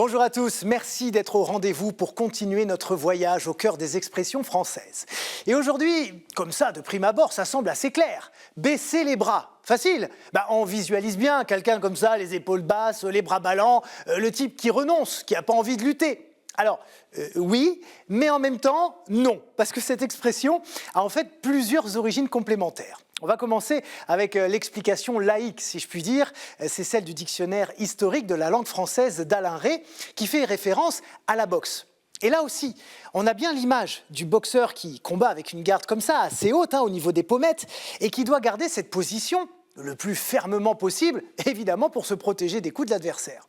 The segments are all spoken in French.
Bonjour à tous, merci d'être au rendez-vous pour continuer notre voyage au cœur des expressions françaises. Et aujourd'hui, comme ça, de prime abord, ça semble assez clair. Baisser les bras, facile. On visualise bien quelqu'un comme ça, les épaules basses, les bras ballants, le type qui renonce, qui n'a pas envie de lutter. Alors, oui, mais en même temps, non, parce que cette expression a en fait plusieurs origines complémentaires. On va commencer avec l'explication laïque, si je puis dire. C'est celle du dictionnaire historique de la langue française d'Alain Rey, qui fait référence à la boxe. Et là aussi, on a bien l'image du boxeur qui combat avec une garde comme ça, assez haute, au niveau des pommettes, et qui doit garder cette position le plus fermement possible, évidemment pour se protéger des coups de l'adversaire.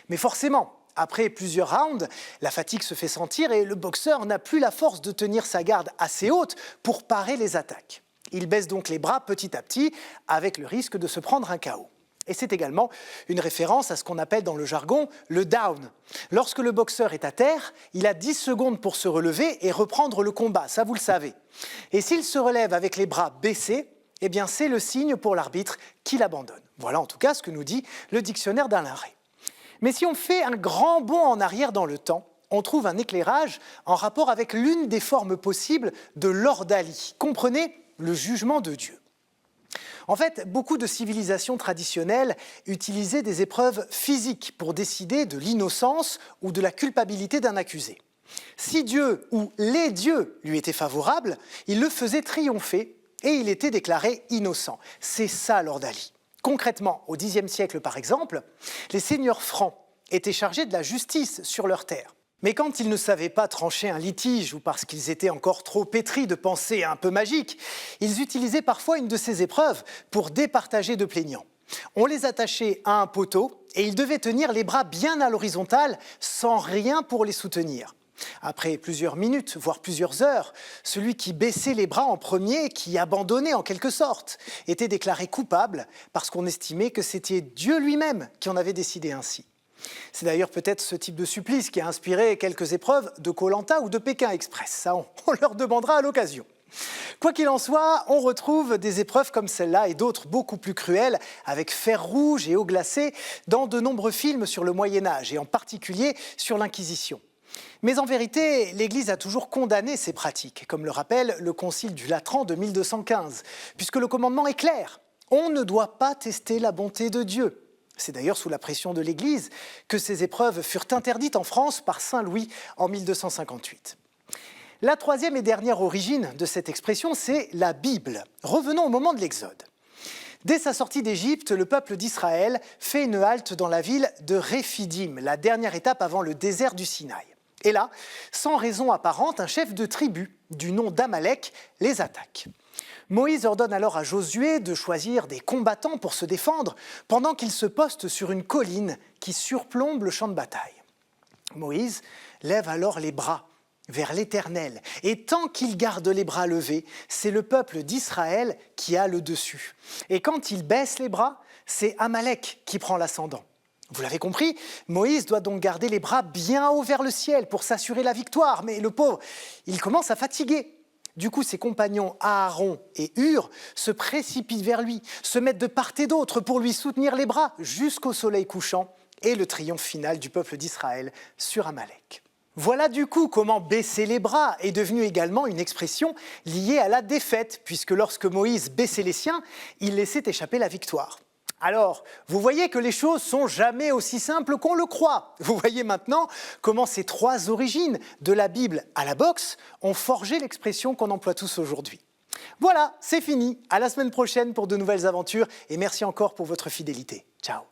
Mais forcément, après plusieurs rounds, la fatigue se fait sentir et le boxeur n'a plus la force de tenir sa garde assez haute pour parer les attaques. Il baisse donc les bras petit à petit, avec le risque de se prendre un KO. Et c'est également une référence à ce qu'on appelle dans le jargon le down. Lorsque le boxeur est à terre, il a 10 secondes pour se relever et reprendre le combat, ça vous le savez. Et s'il se relève avec les bras baissés, eh bien c'est le signe pour l'arbitre qu'il abandonne. Voilà en tout cas ce que nous dit le dictionnaire d'Alain Rey. Mais si on fait un grand bond en arrière dans le temps, on trouve un éclairage en rapport avec l'une des formes possibles de l'ordalie. Comprenez le jugement de Dieu. En fait, beaucoup de civilisations traditionnelles utilisaient des épreuves physiques pour décider de l'innocence ou de la culpabilité d'un accusé. Si Dieu ou les dieux lui étaient favorables, il le faisait triompher et il était déclaré innocent. C'est ça l'ordalie. Concrètement, au Xe siècle par exemple, les seigneurs francs étaient chargés de la justice sur leurs terres. Mais quand ils ne savaient pas trancher un litige ou parce qu'ils étaient encore trop pétris de pensées un peu magiques, ils utilisaient parfois une de ces épreuves pour départager de plaignants. On les attachait à un poteau et ils devaient tenir les bras bien à l'horizontale sans rien pour les soutenir. Après plusieurs minutes, voire plusieurs heures, celui qui baissait les bras en premier, qui abandonnait en quelque sorte, était déclaré coupable parce qu'on estimait que c'était Dieu lui-même qui en avait décidé ainsi. C'est d'ailleurs peut-être ce type de supplice qui a inspiré quelques épreuves de Koh-Lanta ou de Pékin Express. Ça, on leur demandera à l'occasion. Quoi qu'il en soit, on retrouve des épreuves comme celle-là et d'autres beaucoup plus cruelles, avec fer rouge et eau glacée, dans de nombreux films sur le Moyen-Âge, et en particulier sur l'Inquisition. Mais en vérité, l'Église a toujours condamné ces pratiques, comme le rappelle le Concile du Latran de 1215, puisque le commandement est clair. On ne doit pas tester la bonté de Dieu. C'est d'ailleurs sous la pression de l'Église que ces épreuves furent interdites en France par Saint Louis en 1258. La troisième et dernière origine de cette expression, c'est la Bible. Revenons au moment de l'Exode. Dès sa sortie d'Égypte, le peuple d'Israël fait une halte dans la ville de Réphidim, la dernière étape avant le désert du Sinaï. Et là, sans raison apparente, un chef de tribu du nom d'Amalek les attaque. Moïse ordonne alors à Josué de choisir des combattants pour se défendre pendant qu'il se poste sur une colline qui surplombe le champ de bataille. Moïse lève alors les bras vers l'Éternel et tant qu'il garde les bras levés, c'est le peuple d'Israël qui a le dessus. Et quand il baisse les bras, c'est Amalek qui prend l'ascendant. Vous l'avez compris, Moïse doit donc garder les bras bien haut vers le ciel pour s'assurer la victoire, mais le pauvre, il commence à fatiguer. Du coup, ses compagnons Aaron et Hur se précipitent vers lui, se mettent de part et d'autre pour lui soutenir les bras jusqu'au soleil couchant et le triomphe final du peuple d'Israël sur Amalek. Voilà du coup comment baisser les bras est devenu également une expression liée à la défaite, puisque lorsque Moïse baissait les siens, il laissait échapper la victoire. Alors, vous voyez que les choses sont jamais aussi simples qu'on le croit. Vous voyez maintenant comment ces trois origines, de la Bible à la boxe, ont forgé l'expression qu'on emploie tous aujourd'hui. Voilà, c'est fini. À la semaine prochaine pour de nouvelles aventures et merci encore pour votre fidélité. Ciao.